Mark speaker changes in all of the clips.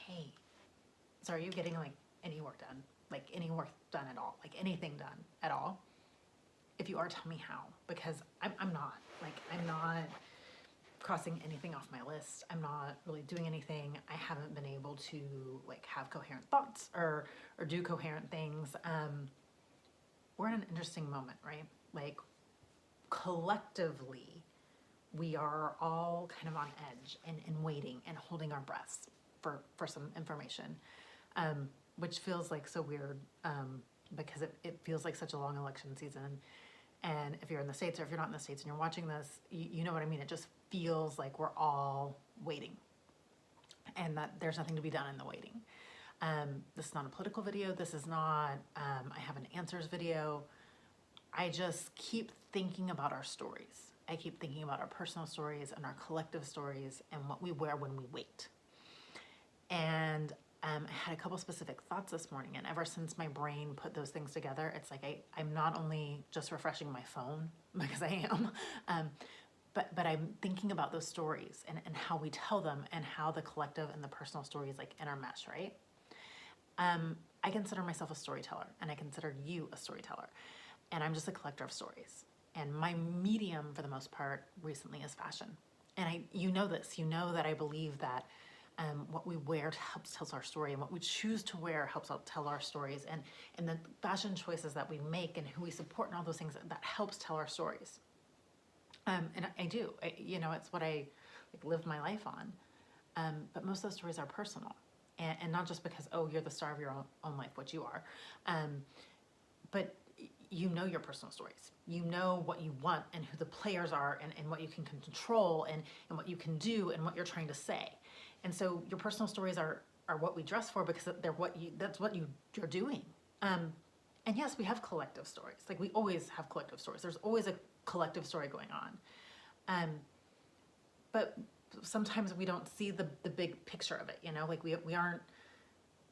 Speaker 1: hey, so are you getting like any work done? Like any work done at all? Like anything done at all? If you are, tell me how, because I'm not. Like, I'm not crossing anything off my list. I'm not really doing anything. I haven't been able to like have coherent thoughts or do coherent things. We're in an interesting moment, right? Like collectively, we are all kind of on edge and waiting and holding our breaths for some information, which feels like so weird, because it feels like such a long election season. And if you're in the States or if you're not in the States and you're watching this, you know what I mean? It just feels like we're all waiting and that there's nothing to be done in the waiting. This is not a political video. This is not, I have an answers video. I just keep thinking about our stories. I keep thinking about our personal stories and our collective stories and what we wear when we wait. And I had a couple specific thoughts this morning, and ever since my brain put those things together, it's like I'm not only just refreshing my phone, because I am, but I'm thinking about those stories and how we tell them and how the collective and the personal stories like intermesh, right? I consider myself a storyteller, and I consider you a storyteller, and I'm just a collector of stories. And my medium, for the most part, recently is fashion. And you know this, you know that I believe that what we wear helps tell our story, and what we choose to wear helps tell our stories, and the fashion choices that we make and who we support and all those things that helps tell our stories. And I do, it's what I like live my life on. But most of those stories are personal, and not just because, oh, you're the star of your own life, which you are, but you know your personal stories. You know what you want and who the players are, and what you can control, and what you can do and what you're trying to say. And so your personal stories are what we dress for, because that's what you're doing. And yes, we have collective stories. Like, we always have collective stories. There's always a collective story going on. But sometimes we don't see the big picture of it, like we aren't,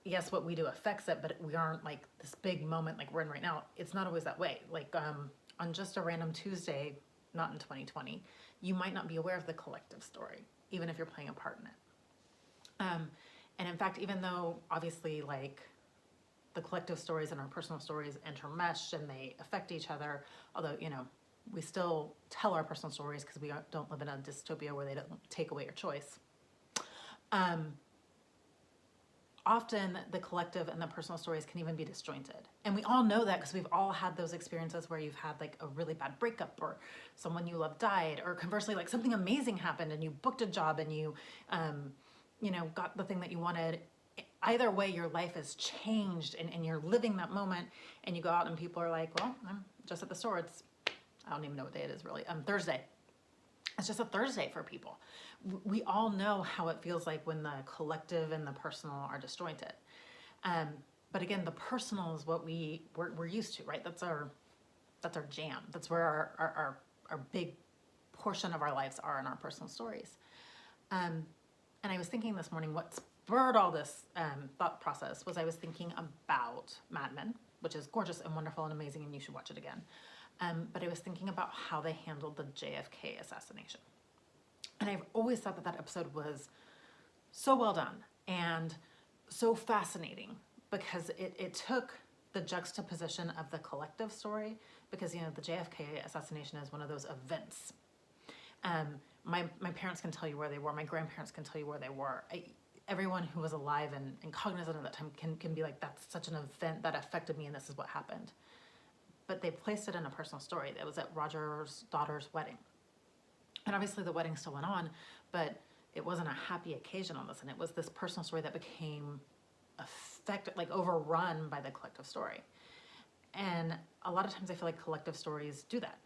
Speaker 1: yes, what we do affects it, but we aren't like this big moment like we're in right now. It's not always that way. Like, on just a random Tuesday, not in 2020, you might not be aware of the collective story, even if you're playing a part in it. And in fact, even though obviously like the collective stories and our personal stories intermesh and they affect each other, although, we still tell our personal stories because we don't live in a dystopia where they don't take away your choice. Often the collective and the personal stories can even be disjointed. And we all know that because we've all had those experiences where you've had like a really bad breakup, or someone you love died, or conversely, like something amazing happened and you booked a job and you got the thing that you wanted. Either way, your life has changed, and you're living that moment, and you go out and people are like, well, I'm just at the store. I don't even know what day it is really. Thursday. It's just a Thursday for people. We all know how it feels like when the collective and the personal are disjointed. But again, the personal is what we're used to, right? That's our jam. That's where our big portion of our lives are in our personal stories. And I was thinking this morning, what spurred all this thought process was I was thinking about Mad Men, which is gorgeous and wonderful and amazing, and you should watch it again. But I was thinking about how they handled the JFK assassination. And I've always thought that episode was so well done and so fascinating, because it took the juxtaposition of the collective story, because, the JFK assassination is one of those events. My parents can tell you where they were. My grandparents can tell you where they were. Everyone who was alive and cognizant of that time can be like, that's such an event that affected me, and this is what happened. But they placed it in a personal story. That was at Roger's daughter's wedding. And obviously the wedding still went on, but it wasn't a happy occasion on this. And it was this personal story that became overrun by the collective story. And a lot of times I feel like collective stories do that,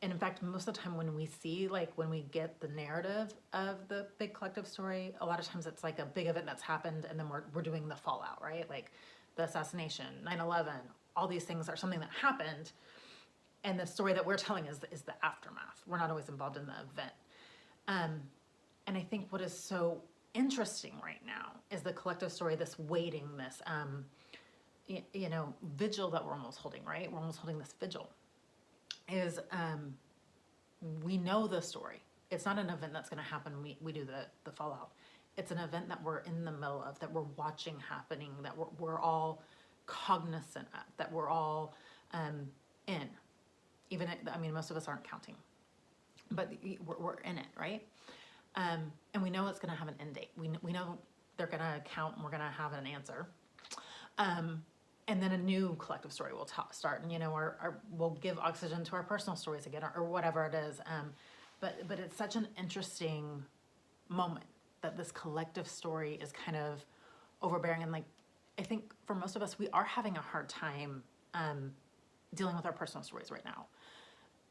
Speaker 1: and in fact, most of the time when we get the narrative of the big collective story, a lot of times it's like a big event that's happened, and then we're doing the fallout, right? Like the assassination, 9/11, all these things are something that happened, and the story that we're telling is the aftermath. We're not always involved in the event. And I think what is so interesting right now is the collective story, this waiting, this vigil that we're almost holding, right? We're almost holding this vigil. Is we know the story. It's not an event that's going to happen. We do the fallout. It's an event that we're in the middle of, that we're watching happening, that we're all cognizant of, that we're all in. Even, I mean, most of us aren't counting, but we're in it, right? And we know it's going to have an end date. We know they're going to count and we're going to have an answer. And then a new collective story will start, and we'll give oxygen to our personal stories again, or whatever it is. But it's such an interesting moment that this collective story is kind of overbearing, and like I think for most of us, we are having a hard time dealing with our personal stories right now.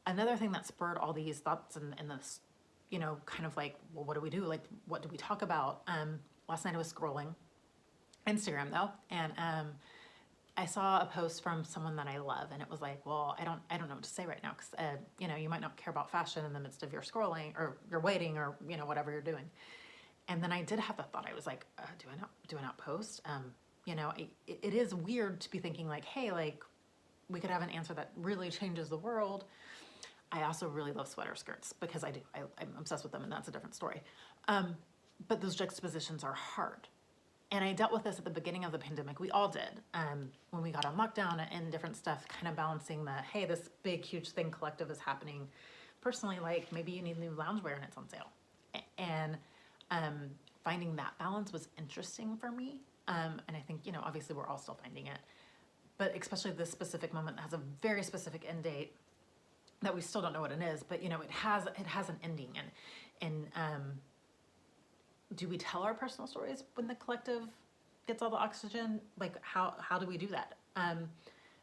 Speaker 1: Another thing that spurred all these thoughts and this, kind of like, well, what do we do? Like, what do we talk about? Last night I was scrolling Instagram though, and I saw a post from someone that I love, and it was like, well, I don't know what to say right now, because you might not care about fashion in the midst of your scrolling or you're waiting, or whatever you're doing. And then I did have the thought. I was like, do I not post? It is weird to be thinking like, hey, like we could have an answer that really changes the world. I also really love sweater skirts, because I'm obsessed with them, and that's a different story. But those juxtapositions are hard. And I dealt with this at the beginning of the pandemic. We all did. When we got on lockdown and different stuff, kind of balancing the, hey, this big, huge thing collective is happening. Personally, like maybe you need new loungewear and it's on sale. And finding that balance was interesting for me. And I think, obviously we're all still finding it. But especially this specific moment that has a very specific end date that we still don't know what it is, but it has an ending. And do we tell our personal stories when the collective gets all the oxygen? Like how do we do that?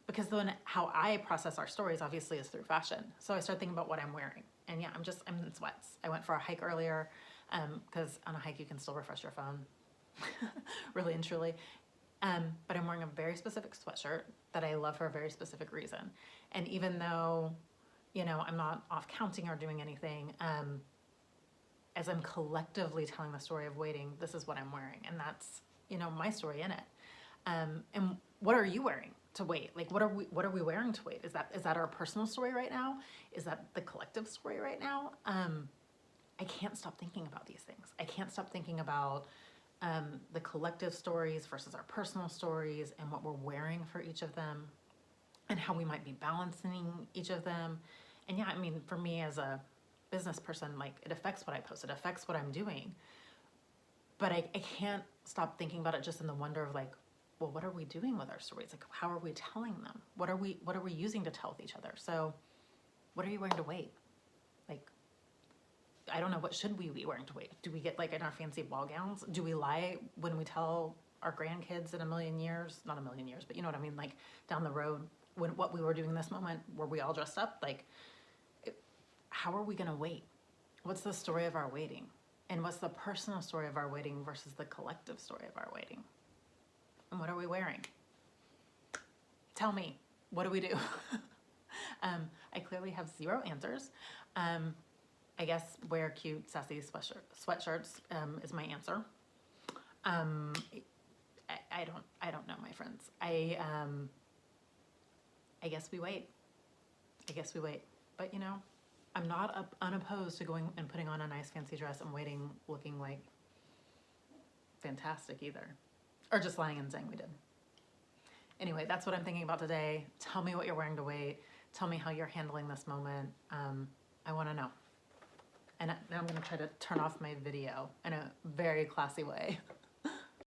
Speaker 1: Because then how I process our stories obviously is through fashion. So I start thinking about what I'm wearing, and yeah, I'm in sweats. I went for a hike earlier, because on a hike you can still refresh your phone, really and truly. But I'm wearing a very specific sweatshirt that I love for a very specific reason. And even though, I'm not off counting or doing anything, as I'm collectively telling the story of waiting, this is what I'm wearing. And that's, my story in it. And what are you wearing to wait? Like, what are we wearing to wait? Is that our personal story right now? Is that the collective story right now? I can't stop thinking about these things. I can't stop thinking about the collective stories versus our personal stories, and what we're wearing for each of them, and how we might be balancing each of them. And yeah, I mean, for me as a business person, like it affects what I post, it affects what I'm doing. But I can't stop thinking about it just in the wonder of like, well, what are we doing with our stories? Like, how are we telling them? What are we using to tell with each other? So what are you wearing to wait? Like, I don't know, what should we be wearing to wait? Do we get like in our fancy ball gowns? Do we lie when we tell our grandkids in a million years, not a million years, but you know what I mean? Like down the road, what we were doing this moment, were we all dressed up? Like, how are we gonna wait? What's the story of our waiting? And what's the personal story of our waiting versus the collective story of our waiting? And what are we wearing? Tell me, what do we do? I clearly have zero answers. I guess wear cute, sassy sweatshirts is my answer. I don't know, my friends. I guess we wait. But I'm not unopposed to going and putting on a nice fancy dress and waiting, looking like fantastic either. Or just lying and saying we did. Anyway, that's what I'm thinking about today. Tell me what you're wearing to wait. Tell me how you're handling this moment. I want to know. And now I'm going to try to turn off my video in a very classy way.